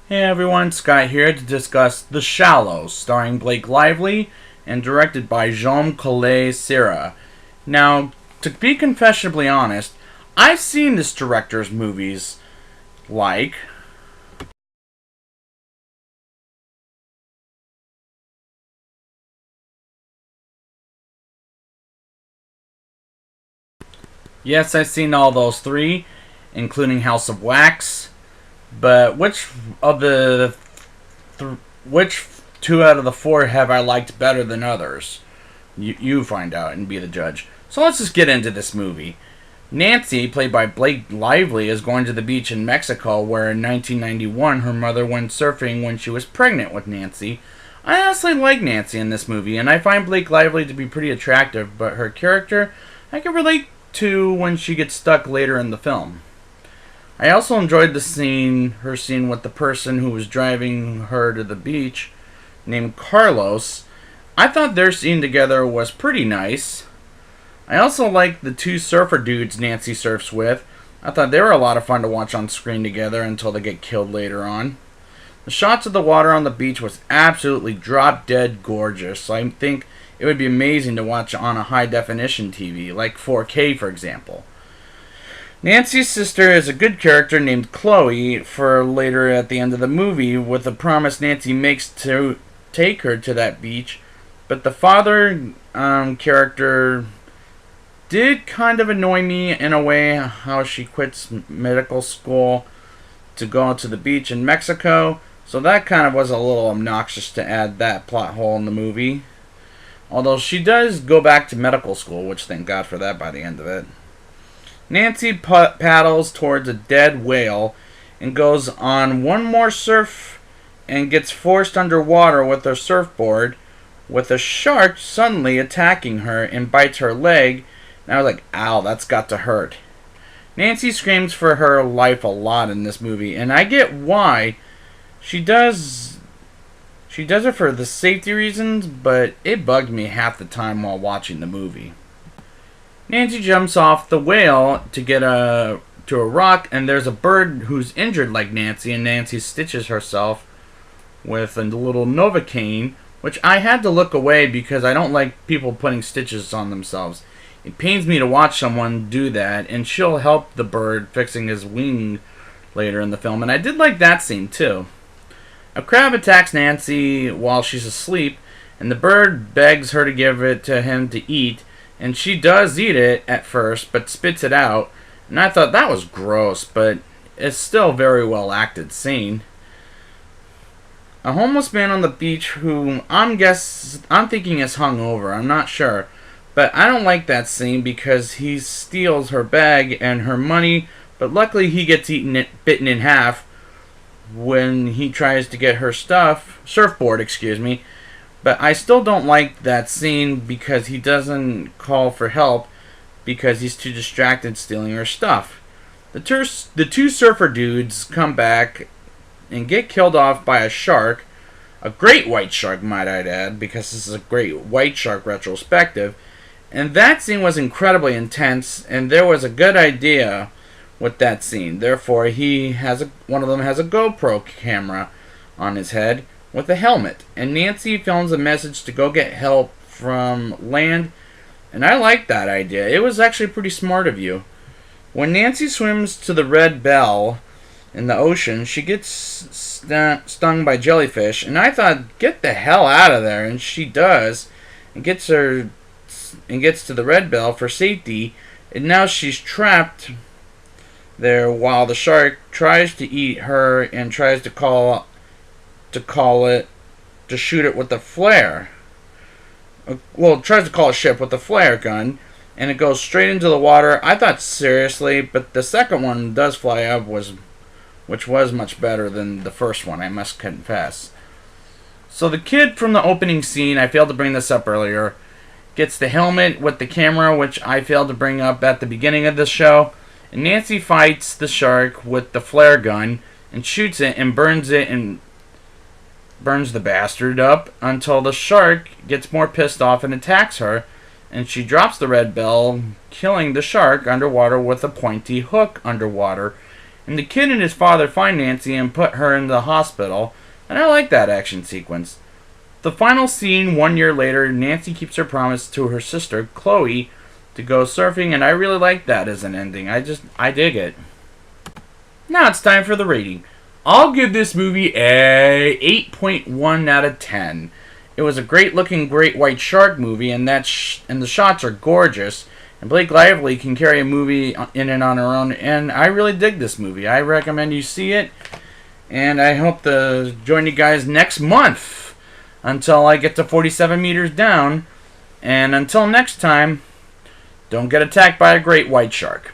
Hey everyone, Scott here to discuss The Shallows, starring Blake Lively and directed by Jean-Claude Serra. Now, to be confessionally honest, I've seen this director's movies like yes, I've seen all those three, including House of Wax, but of the which two out of the four have I liked better than others? You find out and be the judge. So let's just get into this movie. Nancy, played by Blake Lively, is going to the beach in Mexico where in 1991 her mother went surfing when she was pregnant with Nancy. I honestly like Nancy in this movie, and I find Blake Lively to be pretty attractive, but her character I can relate to when she gets stuck later in the film. I also enjoyed her scene with the person who was driving her to the beach, named Carlos. I thought their scene together was pretty nice. I also like the two surfer dudes Nancy surfs with. I thought they were a lot of fun to watch on screen together until they get killed later on. The shots of the water on the beach was absolutely drop dead gorgeous. I think it would be amazing to watch on a high definition TV, like 4K for example. Nancy's sister is a good character named Chloe for later at the end of the movie, with the promise Nancy makes to take her to that beach. But the father character did kind of annoy me in a way, how she quits medical school to go to the beach in Mexico. So that kind of was a little obnoxious to add that plot hole in the movie. Although she does go back to medical school, which thank God for that by the end of it. Nancy paddles towards a dead whale and goes on one more surf and gets forced underwater with her surfboard, with a shark suddenly attacking her and bites her leg. And I was like, ow, that's got to hurt. Nancy screams for her life a lot in this movie, and I get why. She does it for the safety reasons, but it bugged me half the time while watching the movie. Nancy jumps off the whale to get to a rock, and there's a bird who's injured like Nancy, and Nancy stitches herself with a little Novocaine, which I had to look away because I don't like people putting stitches on themselves. It pains me to watch someone do that, and she'll help the bird fixing his wing later in the film, and I did like that scene too. A crab attacks Nancy while she's asleep, and the bird begs her to give it to him to eat, and she does eat it at first, but spits it out, and I thought that was gross, but it's still a very well acted scene. A homeless man on the beach who I'm thinking is hungover, I'm not sure, but I don't like that scene because he steals her bag and her money, but luckily he gets bitten in half when he tries to get her surfboard, but I still don't like that scene because he doesn't call for help because he's too distracted stealing her stuff. The two surfer dudes come back and get killed off by a shark, a great white shark might I add, because this is a great white shark retrospective, and that scene was incredibly intense, and there was a good idea with that scene. Therefore, one of them has a GoPro camera on his head with a helmet, and Nancy films a message to go get help from land, and I like that idea. It was actually pretty smart of you. When Nancy swims to the red bell in the ocean, she gets stung by jellyfish, and I thought, get the hell out of there, and she does, and gets to the red bell for safety, and now she's trapped there while the shark tries to eat her and tries to shoot it with a flare. Well, tries to call a ship with a flare gun, and it goes straight into the water. I thought seriously, but the second one does fly up, which was much better than the first one, I must confess. So the kid from the opening scene, I failed to bring this up earlier, gets the helmet with the camera, which I failed to bring up at the beginning of the show. And Nancy fights the shark with the flare gun and shoots it and burns the bastard up until the shark gets more pissed off and attacks her, and she drops the red bell, killing the shark underwater with a pointy hook underwater. And the kid and his father find Nancy and put her in the hospital, and I like that action sequence. The final scene, 1 year later, Nancy keeps her promise to her sister, Chloe, to go surfing, and I really like that as an ending. I dig it. Now it's time for the rating. I'll give this movie a 8.1 out of 10. It was a great looking great white shark movie, and and the shots are gorgeous. And Blake Lively can carry a movie in and on her own, and I really dig this movie. I recommend you see it, and I hope to join you guys next month until I get to 47 meters down. And until next time, don't get attacked by a great white shark.